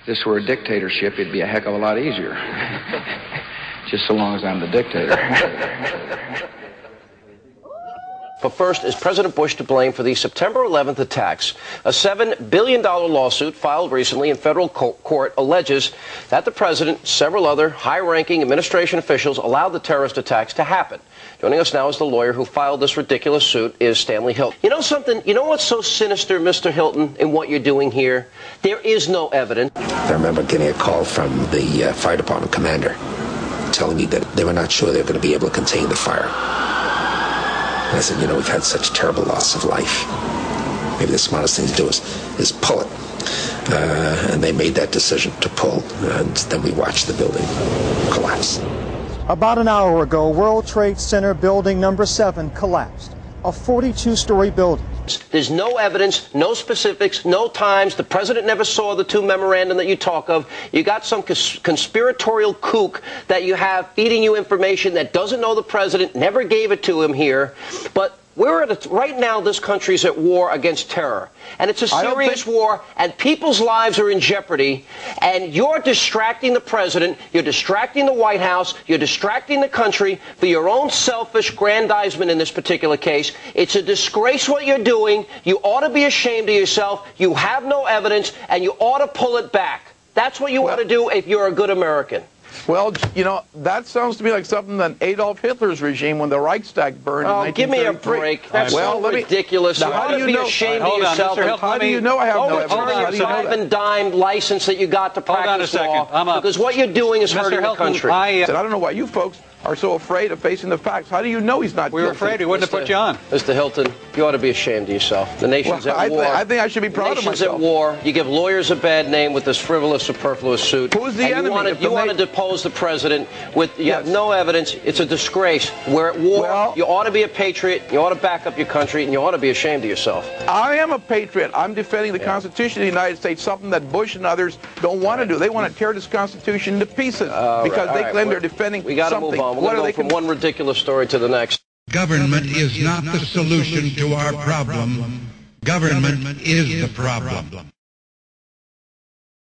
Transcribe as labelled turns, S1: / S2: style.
S1: If this were a dictatorship, it'd be a heck of a lot easier. Just so long as I'm the dictator.
S2: But first, is President Bush to blame for the September 11th attacks? A $7 billion lawsuit filed recently in federal court alleges that the president, several other high-ranking administration officials allowed the terrorist attacks to happen. Joining us now is the lawyer who filed this ridiculous suit, is Stanley Hilton. You know something? You know what's so sinister, Mr. Hilton, in what you're doing here? There is no evidence.
S3: I remember getting a call from the fire department commander telling me that they were not sure they were going to be able to contain the fire. And I said, you know, we've had such terrible loss of life. Maybe the smartest thing to do is pull it. And they made that decision to pull, and then we watched the building collapse.
S4: About an hour ago, World Trade Center building number 7 collapsed, a 42-story building.
S2: There's no evidence, no specifics, no times. The president never saw the 2 memorandum that you talk of. You got some conspiratorial kook that you have feeding you information that doesn't know the president, never gave it to him here. But we're at right now, this country's at war against terror. And it's a serious war, and people's lives are in jeopardy. And you're distracting the president, you're distracting the White House, you're distracting the country for your own selfish grandizement in this particular case. It's a disgrace what you're doing. You ought to be ashamed of yourself. You have no evidence, and you ought to pull it back. That's what you ought to do if you're a good American.
S5: Well, you know, that sounds to me like something that Adolf Hitler's regime when the Reichstag burned in 1933.
S2: Give me a break. That's so ridiculous.
S5: Now, how do you know?
S2: Ashamed of yourself.
S5: How do you know I have no evidence?
S2: How do you know that? $5 license that you got to practice law, because what you're doing is hurting the country.
S5: I don't know why you folks are so afraid of facing the facts. How do you know he's not guilty?
S6: We were afraid. We wouldn't have put you on.
S2: Mr. Hilton, you ought to be ashamed of yourself. The nation's at war.
S5: I think I should be proud of myself.
S2: The nation's at war. You give lawyers a bad name with this frivolous, superfluous suit.
S5: Who's the enemy?
S2: You want to depose the president with you have no evidence. It's a disgrace. We're at war. Well, you ought to be a patriot. You ought to back up your country, and you ought to be ashamed of yourself.
S5: I am a patriot. I'm defending the Constitution of the United States, something that Bush and others don't want to do. They want to tear this Constitution to pieces because they claim they're defending something.
S2: We got to move on. We're going to go from one ridiculous story to the next.
S7: Government is not the solution to our problem. Government is the problem.